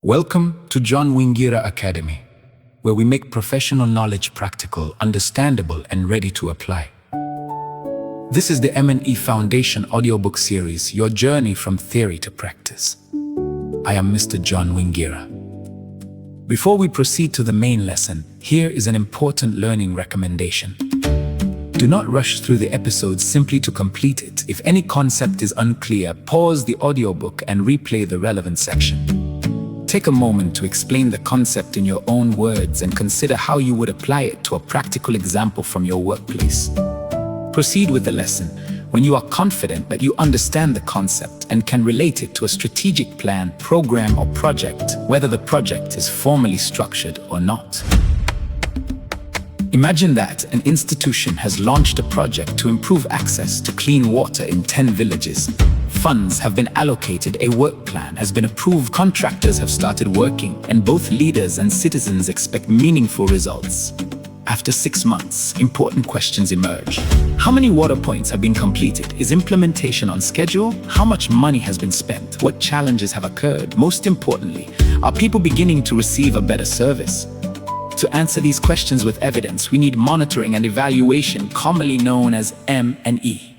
Welcome to John Wingira Academy, where we make professional knowledge practical, understandable, and ready to apply. This is the M&E Foundation Audiobook Series, your journey from theory to practice. I am Mr. John Wingira. Before we proceed to the main lesson, here is an important learning recommendation. Do not rush through the episode simply to complete it. If any concept is unclear, pause the audiobook and replay the relevant section. Take a moment to explain the concept in your own words and consider how you would apply it to a practical example from your workplace. Proceed with the lesson when you are confident that you understand the concept and can relate it to a strategic plan, program, or project, whether the project is formally structured or not. Imagine that an institution has launched a project to improve access to clean water in 10 villages. Funds have been allocated, a work plan has been approved, contractors have started working, and both leaders and citizens expect meaningful results. After 6 months, important questions emerge. How many water points have been completed? Is implementation on schedule? How much money has been spent? What challenges have occurred? Most importantly, are people beginning to receive a better service? To answer these questions with evidence, we need monitoring and evaluation, commonly known as M&E.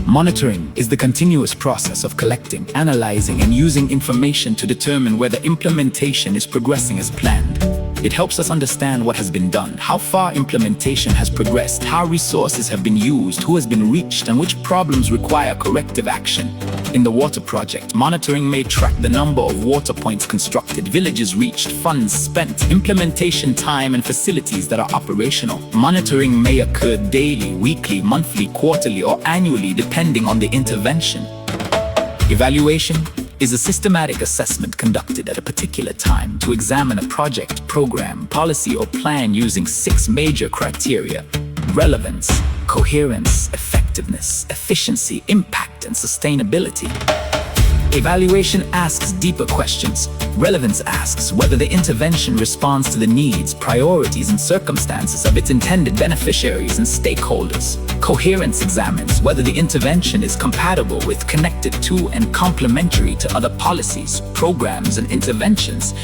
Monitoring is the continuous process of collecting, analyzing, and using information to determine whether implementation is progressing as planned. It helps us understand what has been done, how far implementation has progressed, how resources have been used, who has been reached, and which problems require corrective action. In the water project, monitoring may track the number of water points constructed, villages reached, funds spent, implementation time, and facilities that are operational. Monitoring may occur daily, weekly, monthly, quarterly, or annually, depending on the intervention. Evaluation is a systematic assessment conducted at a particular time to examine a project, program, policy, or plan using 6 major criteria: relevance, coherence, effectiveness, efficiency, impact, and sustainability. Evaluation asks deeper questions. Relevance asks whether the intervention responds to the needs, priorities, and circumstances of its intended beneficiaries and stakeholders. Coherence examines whether the intervention is compatible with, connected to, and complementary to other policies, programs, and interventions.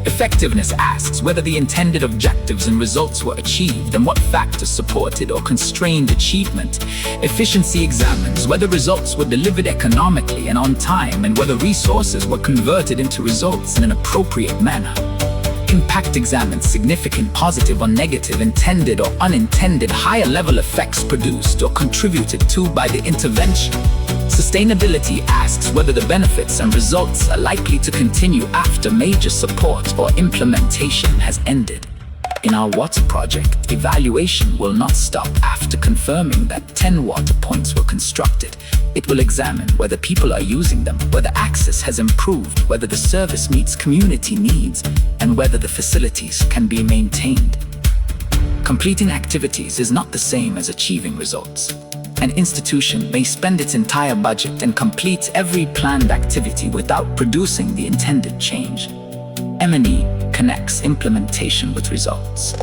Effectiveness asks whether the intended objectives and results were achieved and what factors supported or constrained achievement. Efficiency examines whether results were delivered economically and on time, and whether resources were converted into results in an appropriate manner. Impact examines significant positive or negative, intended or unintended, higher-level effects produced or contributed to by the intervention. Sustainability asks whether the benefits and results are likely to continue after major support or implementation has ended. In our water project, evaluation will not stop after confirming that 10 water points were constructed. It will examine whether people are using them, whether access has improved, whether the service meets community needs, and whether the facilities can be maintained. Completing activities is not the same as achieving results. An institution may spend its entire budget and complete every planned activity without producing the intended change. M&E connects implementation with results.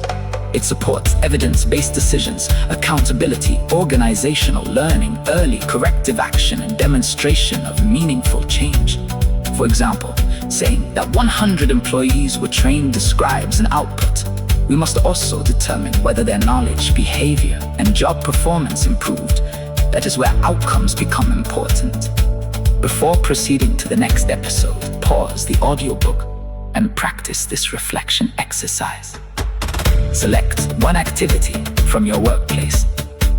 It supports evidence-based decisions, accountability, organizational learning, early corrective action, and demonstration of meaningful change. For example, saying that 100 employees were trained describes an output. We must also determine whether their knowledge, behavior, and job performance improved. That is where outcomes become important. Before proceeding to the next episode, pause the audiobook and practice this reflection exercise. Select one activity from your workplace.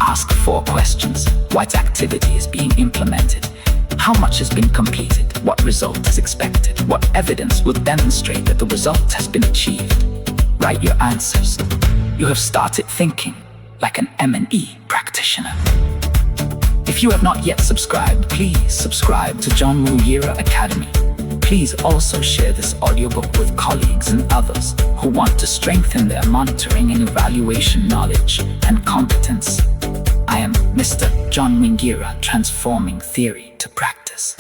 Ask 4 questions. What activity is being implemented? How much has been completed? What result is expected? What evidence will demonstrate that the result has been achieved? Write your answers. You have started thinking like an M&E practitioner. If you have not yet subscribed, please subscribe to John Wingira Academy. Please also share this audiobook with colleagues and others who want to strengthen their monitoring and evaluation knowledge and competence. I am Mr. John Wingira, transforming theory to practice.